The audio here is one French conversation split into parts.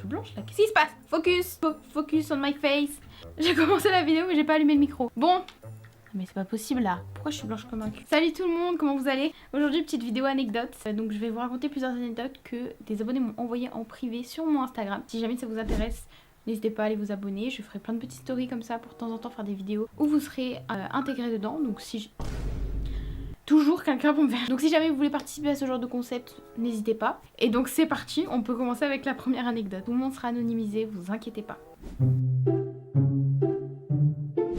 toute blanche là. Qu'est-ce qui se passe? Focus, focus on my face. J'ai commencé la vidéo mais j'ai pas allumé le micro. Bon. Mais c'est pas possible là. Pourquoi je suis blanche comme un cul? Salut tout le monde, comment vous allez? Aujourd'hui petite vidéo anecdote. Donc je vais vous raconter plusieurs anecdotes que des abonnés m'ont envoyées en privé sur mon Instagram. Si jamais ça vous intéresse, n'hésitez pas à aller vous abonner. Je ferai plein de petites stories comme ça pour de temps en temps faire des vidéos où vous serez intégrés dedans. Donc si toujours quelqu'un pour me faire. Donc si jamais vous voulez participer à ce genre de concept, n'hésitez pas. Et donc c'est parti, on peut commencer avec la première anecdote. Tout le monde sera anonymisé, vous inquiétez pas.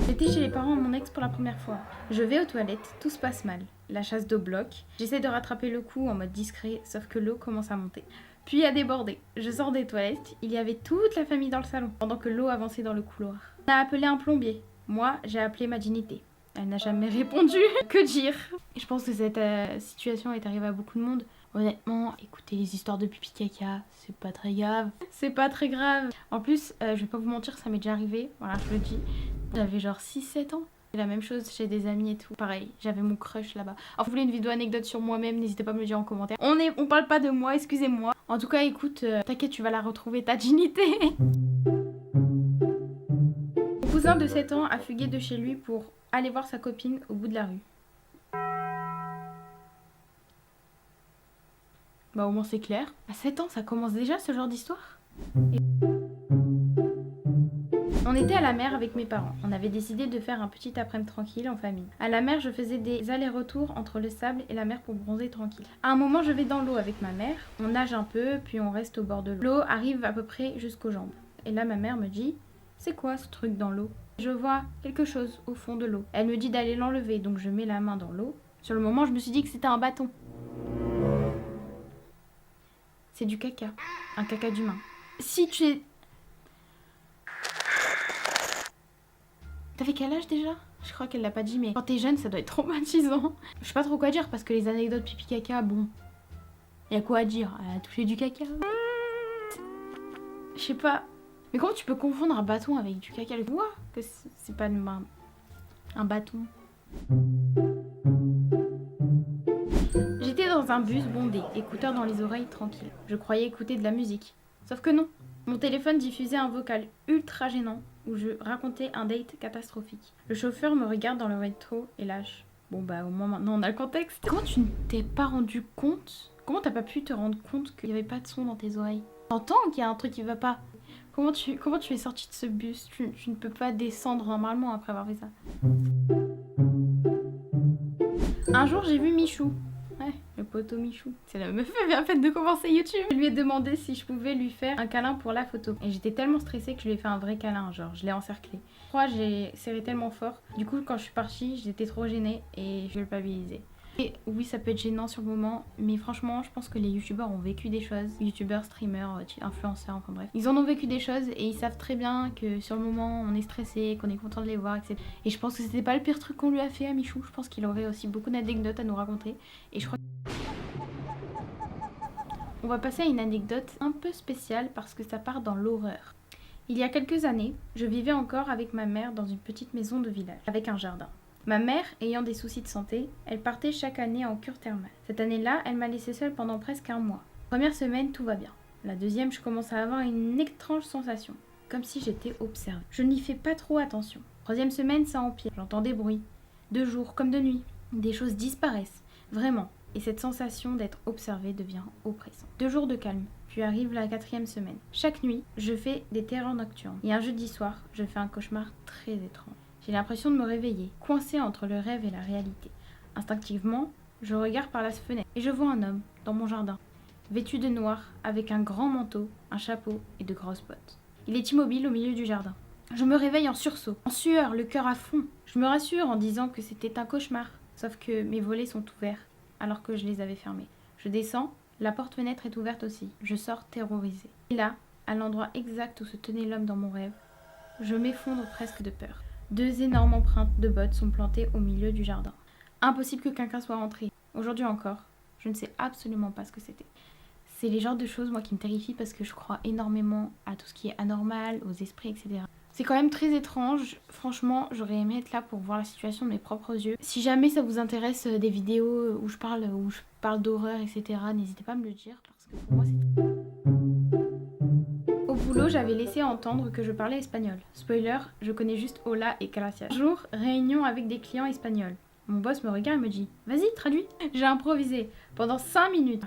J'étais chez les parents de mon ex pour la première fois. Je vais aux toilettes, tout se passe mal. La chasse d'eau bloque. J'essaie de rattraper le coup en mode discret, sauf que l'eau commence à monter. Puis à déborder. Je sors des toilettes, il y avait toute la famille dans le salon, pendant que l'eau avançait dans le couloir. On a appelé un plombier. Moi, j'ai appelé ma dignité. Elle n'a jamais répondu. Que dire? Je pense que cette situation est arrivée à beaucoup de monde. Honnêtement, écoutez les histoires de pipi caca, c'est pas très grave. C'est pas très grave. En plus, je vais pas vous mentir, ça m'est déjà arrivé. Voilà, je le dis. J'avais genre 6-7 ans. C'est la même chose chez des amis et tout. Pareil, j'avais mon crush là-bas. Alors, vous voulez une vidéo anecdote sur moi-même, n'hésitez pas à me le dire en commentaire. On parle pas de moi, excusez-moi. En tout cas, écoute, t'inquiète, tu vas la retrouver, ta dignité. Mon cousin de 7 ans a fugué de chez lui pour aller voir sa copine au bout de la rue. Bah au moins c'est clair. À 7 ans, ça commence déjà ce genre d'histoire. On était à la mer avec mes parents. On avait décidé de faire un petit après-midi tranquille en famille. À la mer, je faisais des allers-retours entre le sable et la mer pour bronzer tranquille. À un moment, je vais dans l'eau avec ma mère. On nage un peu, puis on reste au bord de l'eau. L'eau arrive à peu près jusqu'aux jambes. Et là, ma mère me dit « C'est quoi ce truc dans l'eau ?» Je vois quelque chose au fond de l'eau. Elle me dit d'aller l'enlever, donc je mets la main dans l'eau. Sur le moment, je me suis dit que c'était un bâton. C'est du caca. Un caca d'humain. Si tu es... T'avais quel âge déjà? Je crois qu'elle l'a pas dit, mais quand t'es jeune, ça doit être traumatisant. Je sais pas trop quoi dire, parce que les anecdotes pipi caca, bon... Y'a quoi à dire? Elle a touché du caca. Je sais pas... Mais comment tu peux confondre un bâton avec du caca? Je vois que c'est pas un bâton. J'étais dans un bus bondé, écouteurs dans les oreilles, tranquille. Je croyais écouter de la musique. Sauf que non. Mon téléphone diffusait un vocal ultra gênant où je racontais un date catastrophique. Le chauffeur me regarde dans le rétro et lâche. Bon bah au moins maintenant on a le contexte. Comment tu ne t'es pas rendu compte? Comment t'as pas pu te rendre compte qu'il n'y avait pas de son dans tes oreilles? T'entends qu'il y a un truc qui va pas? Comment tu es sorti de ce bus? Tu ne peux pas descendre normalement après avoir fait ça. Un jour j'ai vu Michou. Ouais, le poteau Michou. C'est la meuf bien faite de commencer YouTube. Je lui ai demandé si je pouvais lui faire un câlin pour la photo. Et j'étais tellement stressée que je lui ai fait un vrai câlin, genre je l'ai encerclé. Je crois que j'ai serré tellement fort. Du coup quand je suis partie, j'étais trop gênée et je culpabilisais. Et oui, ça peut être gênant sur le moment, mais franchement, je pense que les youtubeurs ont vécu des choses. Youtubeurs, streamers, influenceurs, enfin bref. Ils en ont vécu des choses et ils savent très bien que sur le moment, on est stressé, qu'on est content de les voir, etc. Et je pense que c'était pas le pire truc qu'on lui a fait à Michou. Je pense qu'il aurait aussi beaucoup d'anecdotes à nous raconter. Et je crois on va passer à une anecdote un peu spéciale parce que ça part dans l'horreur. Il y a quelques années, je vivais encore avec ma mère dans une petite maison de village, avec un jardin. Ma mère, ayant des soucis de santé, elle partait chaque année en cure thermale. Cette année-là, elle m'a laissée seule pendant presque un mois. Première semaine, tout va bien. La deuxième, je commence à avoir une étrange sensation, comme si j'étais observée. Je n'y fais pas trop attention. Troisième semaine, ça empire. J'entends des bruits. De jour comme de nuit. Des choses disparaissent. Vraiment. Et cette sensation d'être observée devient oppressante. 2 jours de calme, puis arrive la 4e semaine. Chaque nuit, je fais des terreurs nocturnes. Et un jeudi soir, je fais un cauchemar très étrange. J'ai l'impression de me réveiller, coincée entre le rêve et la réalité. Instinctivement, je regarde par la fenêtre et je vois un homme dans mon jardin, vêtu de noir, avec un grand manteau, un chapeau et de grosses bottes. Il est immobile au milieu du jardin. Je me réveille en sursaut, en sueur, le cœur à fond. Je me rassure en disant que c'était un cauchemar, sauf que mes volets sont ouverts alors que je les avais fermés. Je descends, la porte-fenêtre est ouverte aussi. Je sors terrorisée. Et là, à l'endroit exact où se tenait l'homme dans mon rêve, je m'effondre presque de peur. 2 énormes empreintes de bottes sont plantées au milieu du jardin. Impossible que quelqu'un soit rentré. Aujourd'hui encore, je ne sais absolument pas ce que c'était. C'est les genres de choses, moi, qui me terrifient parce que je crois énormément à tout ce qui est anormal, aux esprits, etc. C'est quand même très étrange. Franchement, j'aurais aimé être là pour voir la situation de mes propres yeux. Si jamais ça vous intéresse des vidéos où je parle d'horreur, etc., n'hésitez pas à me le dire parce que pour moi, c'est... boulot, j'avais laissé entendre que je parlais espagnol. Spoiler, je connais juste hola et gracias. Un jour, réunion avec des clients espagnols. Mon boss me regarde et me dit « Vas-y, traduis !» J'ai improvisé pendant 5 minutes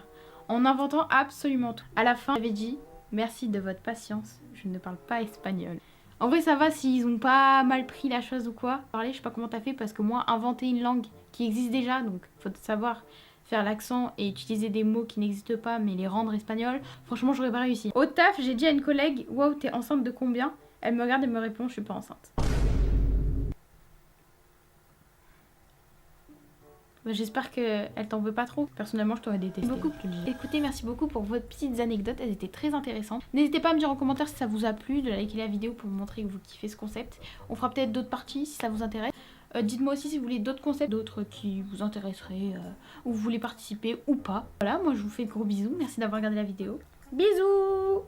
en inventant absolument tout. À la fin, j'avais dit « Merci de votre patience, je ne parle pas espagnol. » En vrai, ça va s'ils ont pas mal pris la chose ou quoi. Parler, je sais pas comment t'as fait parce que moi, inventer une langue qui existe déjà, donc faut savoir faire l'accent et utiliser des mots qui n'existent pas mais les rendre espagnols, franchement, j'aurais pas réussi. Au taf, j'ai dit à une collègue « Waouh, t'es enceinte de combien ?» Elle me regarde et me répond « Je suis pas enceinte. » J'espère qu'elle t'en veut pas trop. Personnellement, je t'aurais détesté. Écoutez, merci beaucoup pour vos petites anecdotes. Elles étaient très intéressantes. N'hésitez pas à me dire en commentaire si ça vous a plu, de liker la vidéo pour me montrer que vous kiffez ce concept. On fera peut-être d'autres parties si ça vous intéresse. Dites-moi aussi si vous voulez d'autres concepts, d'autres qui vous intéresseraient, ou vous voulez participer ou pas. Voilà, moi je vous fais de gros bisous. Merci d'avoir regardé la vidéo. Bisous!